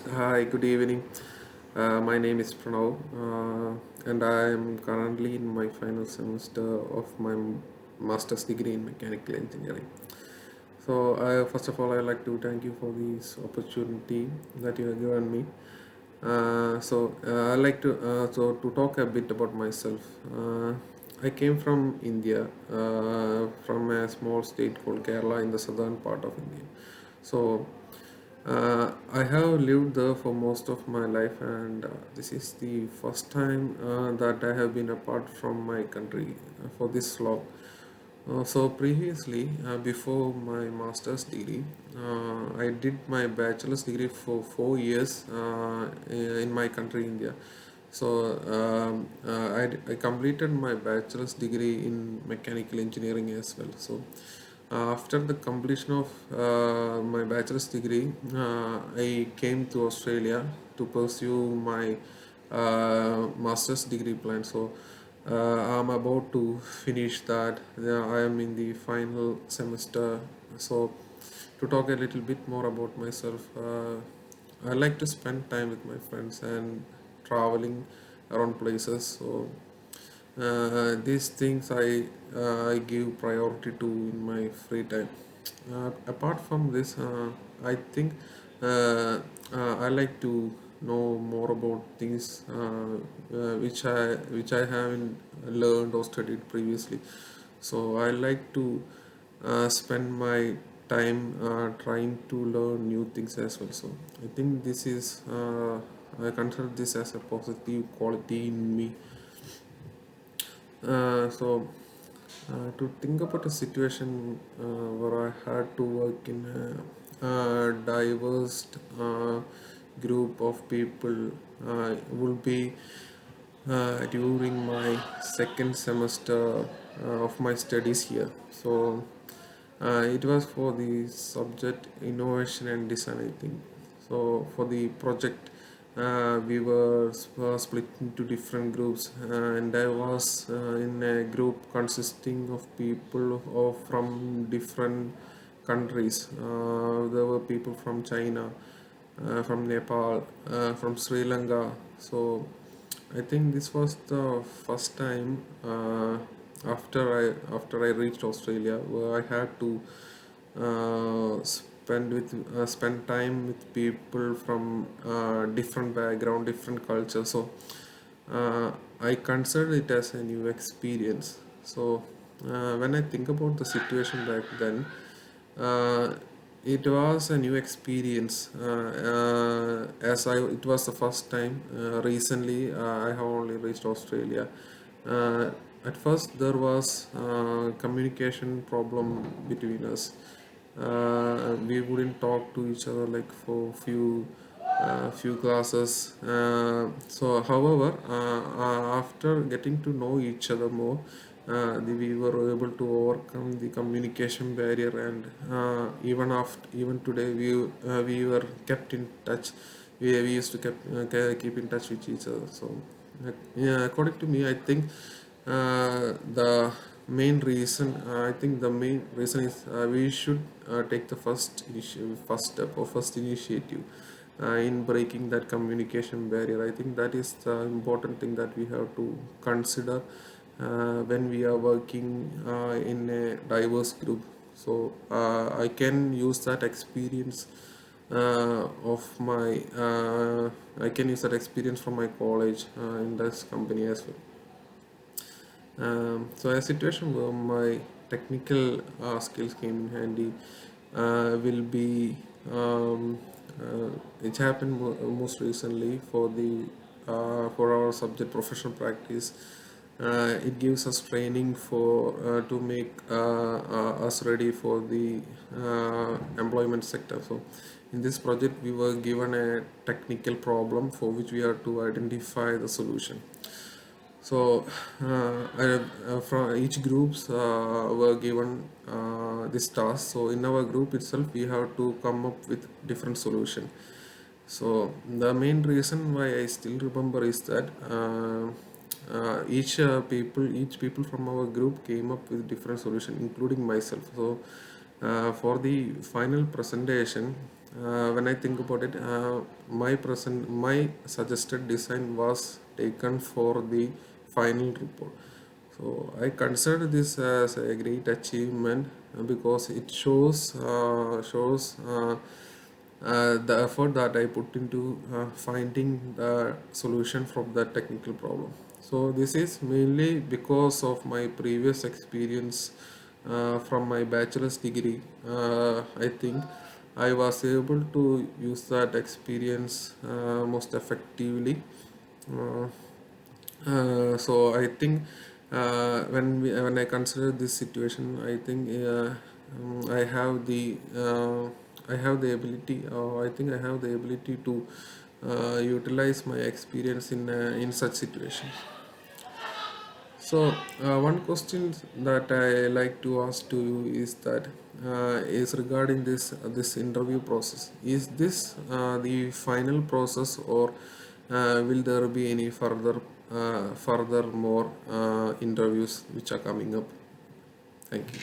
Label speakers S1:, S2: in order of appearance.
S1: Hi, good evening. My name is Pranav, and I am currently in my final semester of my master's degree in mechanical engineering. First of all, I'd like to thank you for this opportunity that you have given me. I'd like to talk a bit about myself. I came from India, from a small state called Kerala in the southern part of India. So I have lived there for most of my life, and this is the first time that I have been apart from my country for this long. Previously, before my master's degree, I did my bachelor's degree for 4 years in my country, India. I completed my bachelor's degree in mechanical engineering as well. After the completion of my bachelor's degree, I came to Australia to pursue my master's degree plan. I'm about to finish that. I am in the final semester. So, to talk a little bit more about myself, I like to spend time with my friends and traveling around places. These things I give priority to in my free time. Apart from this, I think I like to know more about things which I haven't learned or studied previously. So I like to spend my time trying to learn new things as well. So I think this is I consider this as a positive quality in me. To think about a situation where I had to work in a diverse group of people would be during my second semester of my studies here. It was for the subject innovation and design, I think. So for the project, we were split into different groups, and I was in a group consisting of people from different countries. There were people from China, from Nepal, from Sri Lanka. So I think this was the first time after I reached Australia where I had to spend time with people from different background, different culture. I consider it as a new experience. When I think about the situation back then, uh, it was a new experience. It was the first time. Recently, I have only reached Australia. Uh, at first, there was communication problem between us. We wouldn't talk to each other like for few classes. However, after getting to know each other more, we were able to overcome the communication barrier, and even today we were kept in touch. We used to keep in touch with each other. Yeah, according to me, I think I think the main reason is we should take the first step or first initiative in breaking that communication barrier. I think that is the important thing that we have to consider when we are working in a diverse group. I can use that experience of my I can use that experience from my college in this company as well. A situation where my technical skills came in handy will be it happened most recently for our subject professional practice. It gives us training for to make us ready for the employment sector. So in this project we were given a technical problem for which we have to identify the solution. From each groups were given this task. So in our group itself, we have to come up with different solution. So the main reason why I still remember is that each people from our group came up with different solution, including myself. For the final presentation, When I think about it, my suggested design was taken for the final report. So I consider this as a great achievement because it shows the effort that I put into finding the solution from that technical problem. So this is mainly because of my previous experience from my bachelor's degree. I think I was able to use that experience most effectively. Uh, so I think when I consider this situation, I think I have the ability. I think I have the ability to utilize my experience in such situations. So one question that I like to ask to you is that is regarding this interview process. Is this the final process, or will there be any further more interviews which are coming up? Thank you.